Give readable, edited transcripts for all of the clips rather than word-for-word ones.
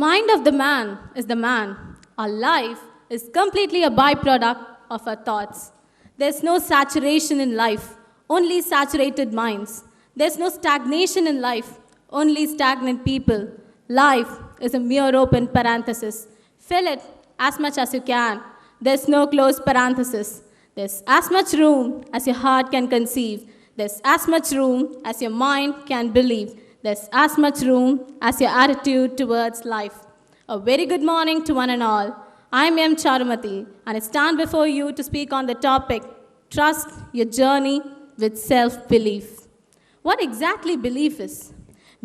mind of the man is the man. Our life is completely a byproduct of our thoughts. There's no saturation in life, only saturated minds. There's no stagnation in life, only stagnant people. Life is a mere open parenthesis. Fill it as much as you can. There's no closed parenthesis. There's as much room as your heart can conceive. There's as much room as your mind can believe. There's as much room as your attitude towards life. A very good morning to one and all. I'm M. Charumati, and I stand before you to speak on the topic, Trust Your Journey with Self-Belief. What exactly belief is?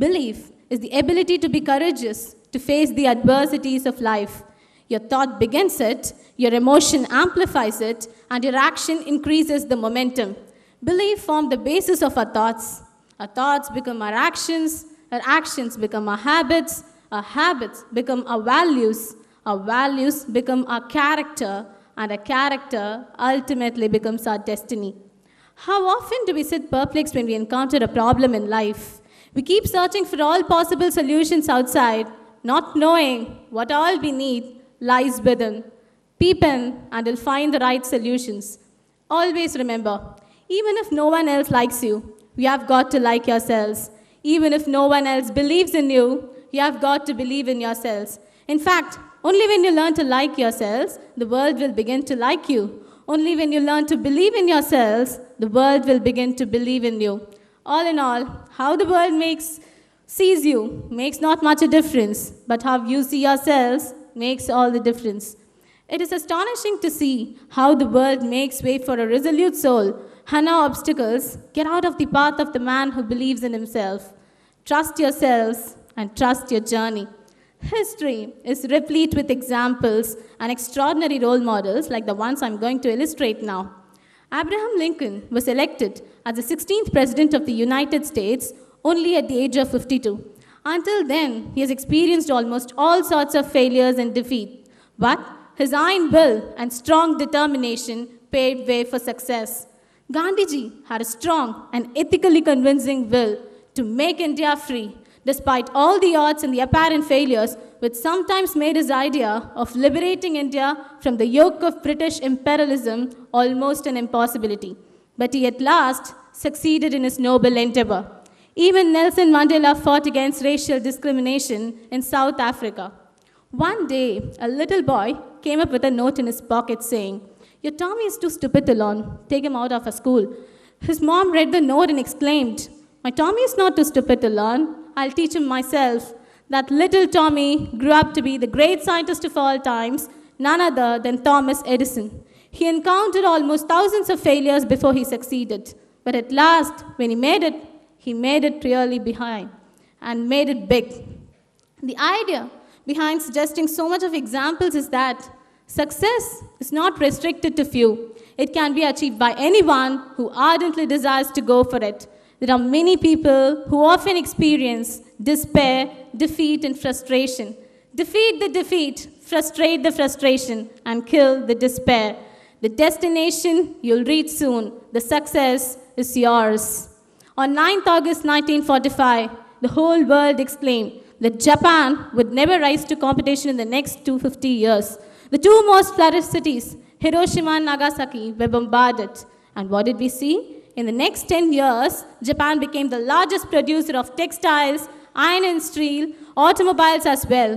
Belief is the ability to be courageous, to face the adversities of life. Your thought begins it, your emotion amplifies it, and your action increases the momentum. Belief forms the basis of our thoughts. Our thoughts become our actions become our habits become our values become our character, and our character ultimately becomes our destiny. How often do we sit perplexed when we encounter a problem in life? We keep searching for all possible solutions outside, not knowing what all we need lies within. Peep in and you'll find the right solutions. Always remember, even if no one else likes you, you have got to like yourselves. Even if no one else believes in you, you have got to believe in yourselves. In fact, only when you learn to like yourselves, the world will begin to like you. Only when you learn to believe in yourselves, the world will begin to believe in you. All in all, how the world sees you makes not much a difference, but how you see yourselves makes all the difference. It is astonishing to see how the world makes way for a resolute soul, and how obstacles get out of the path of the man who believes in himself. Trust yourselves and trust your journey. History is replete with examples and extraordinary role models like the ones I'm going to illustrate now. Abraham Lincoln was elected as the 16th President of the United States only at the age of 52. Until then, he has experienced almost all sorts of failures and defeat. But his iron will and strong determination paved way for success. Gandhiji had a strong and ethically convincing will to make India free, despite all the odds and the apparent failures, which sometimes made his idea of liberating India from the yoke of British imperialism almost an impossibility. But he at last succeeded in his noble endeavor. Even Nelson Mandela fought against racial discrimination in South Africa. One day, a little boy came up with a note in his pocket saying, "Your Tommy is too stupid to learn. Take him out of a school." His mom read the note and exclaimed, "My Tommy is not too stupid to learn. I'll teach him myself." That little Tommy grew up to be the great scientist of all times, none other than Thomas Edison. He encountered almost thousands of failures before he succeeded. But at last, when he made it really behind and made it big. The idea behind suggesting so much of examples is that success is not restricted to few. It can be achieved by anyone who ardently desires to go for it. There are many people who often experience despair, defeat, and frustration. Defeat the defeat, frustrate the frustration, and kill the despair. The destination you'll reach soon. The success is yours. On 9th August 1945, the whole world exclaimed that Japan would never rise to competition in the next 250 years. The two most flourished cities, Hiroshima and Nagasaki, were bombarded. And what did we see? In the next 10 years, Japan became the largest producer of textiles, iron and steel, automobiles as well.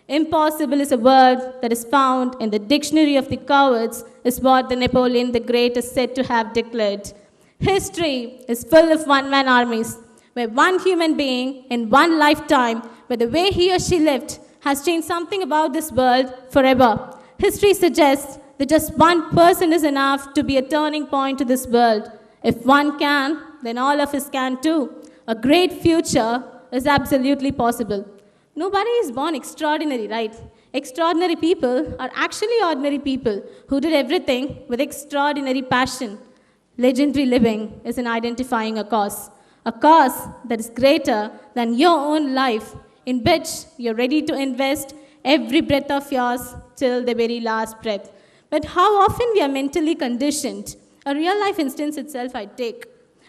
Impossible is a word that is found in the dictionary of the cowards, is what the Napoleon the Great is said to have declared. History is full of one-man armies, where one human being in one lifetime, where the way he or she lived, has changed something about this world forever. History suggests that just one person is enough to be a turning point to this world. If one can, then all of us can too. A great future is absolutely possible. Nobody is born extraordinary, right? Extraordinary people are actually ordinary people who did everything with extraordinary passion. Legendary living is in identifying a cause that is greater than your own life, in which you're ready to invest every breath of yours till the very last breath. But how often we are mentally conditioned. A real-life instance itself I take.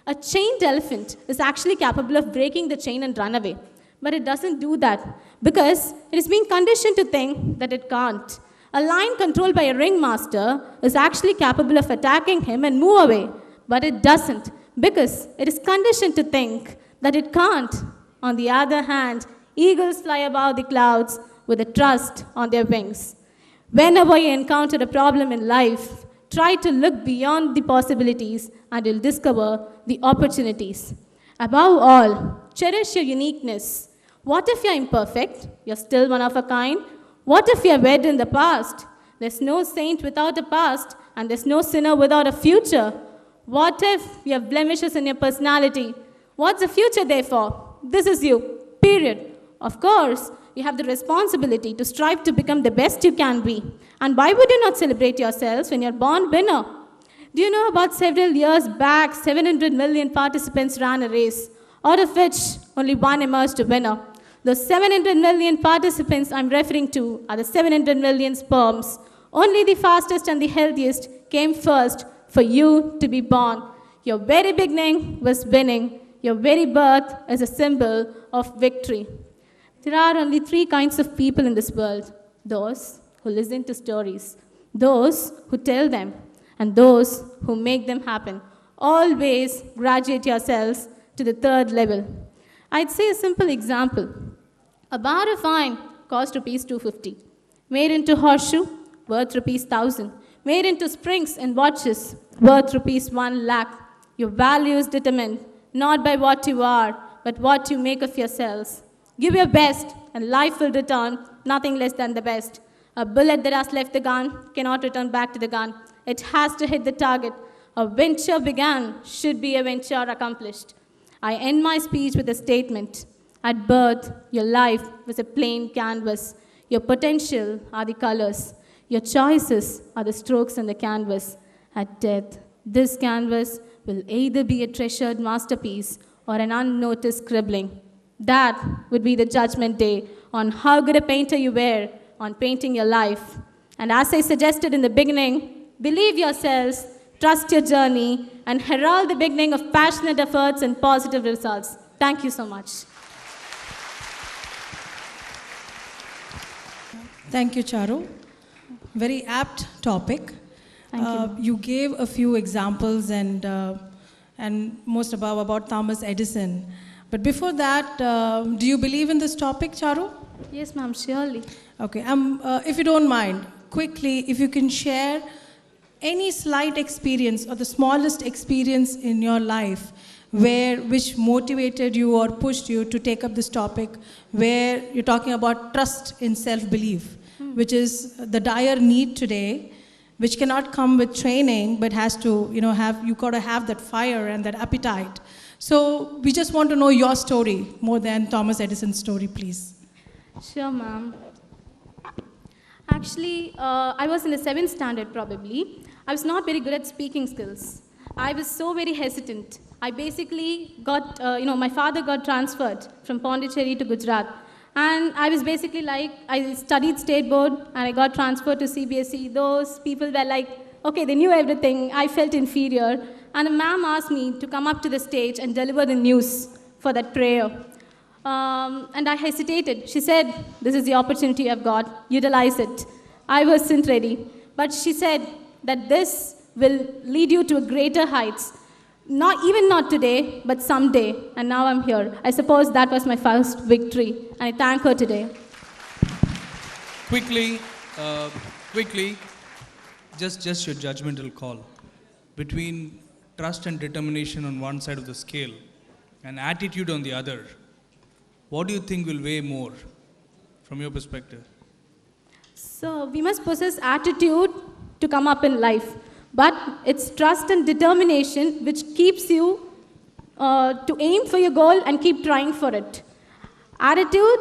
A chained elephant is actually capable of breaking the chain and run away. But it doesn't do that. because it is being conditioned to think that it can't. A lion controlled by a ringmaster is actually capable of attacking him and move away, but it doesn't because it is conditioned to think that it can't. On the other hand, eagles fly above the clouds with a trust on their wings. Whenever you encounter a problem in life, try to look beyond the possibilities and you'll discover the opportunities. Above all, cherish your uniqueness. What if you're imperfect? You're still one of a kind. What if you're wed in the past? There's no saint without a past, and there's no sinner without a future. What if you have blemishes in your personality? What's the future there for? This is you, period. Of course, you have the responsibility to strive to become the best you can be. And why would you not celebrate yourselves when you're born winner? Do you know about several years back, 700 million participants ran a race, out of which only one emerged a winner. Those 700 million participants I'm referring to are the 700 million sperms. Only the fastest and the healthiest came first for you to be born. Your very beginning was winning. Your very birth is a symbol of victory. There are only three kinds of people in this world: those who listen to stories, those who tell them, and those who make them happen. Always graduate yourselves to the third level. I'd say a simple example. A bar of wine cost rupees 250. Made into horseshoe, worth rupees 1,000. Made into springs and watches, worth rupees 1 lakh. Your value is determined not by what you are, but what you make of yourselves. Give your best, and life will return nothing less than the best. A bullet that has left the gun cannot return back to the gun. It has to hit the target. A venture began should be a venture accomplished. I end my speech with a statement. At birth, your life was a plain canvas. Your potential are the colors. Your choices are the strokes on the canvas. At death, this canvas will either be a treasured masterpiece or an unnoticed scribbling. That would be the judgment day on how good a painter you were on painting your life. And as I suggested in the beginning, believe yourselves, trust your journey, and herald the beginning of passionate efforts and positive results. Thank you so much. Thank you, Charu. Very apt topic. Thank you. You gave a few examples and most about Thomas Edison. But before that, do you believe in this topic, Charu? Yes, ma'am, surely. Okay. If you don't mind, quickly, if you can share any slight experience or the smallest experience in your life which motivated you or pushed you to take up this topic, where you're talking about trust in self-belief, which is the dire need today, which cannot come with training, but has to, you got to have that fire and that appetite. So we just want to know your story more than Thomas Edison's story, please. Sure, ma'am. Actually, I was in the 7th standard probably. I was not very good at speaking skills. I was so very hesitant. I basically got, my father got transferred from Pondicherry to Gujarat. And I was basically like, I studied state board and I got transferred to CBSE. Those people were like, okay, they knew everything. I felt inferior. And the ma'am asked me to come up to the stage and deliver the news for that prayer. And I hesitated. She said, this is the opportunity you have got. Utilize it. I wasn't ready. But she said that this will lead you to greater heights. Not today, but someday. And now I'm here. I suppose that was my first victory. And I thank her today. Quickly, just your judgmental call. Between trust and determination on one side of the scale and attitude on the other, what do you think will weigh more from your perspective? So we must possess attitude to come up in life. But it's trust and determination which keeps you to aim for your goal and keep trying for it. Attitude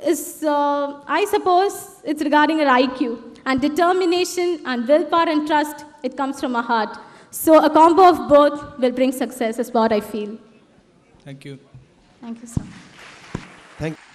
is, I suppose, it's regarding your IQ. And determination and willpower and trust, it comes from our heart. So a combo of both will bring success, is what I feel. Thank you. Thank you, sir. Thank you.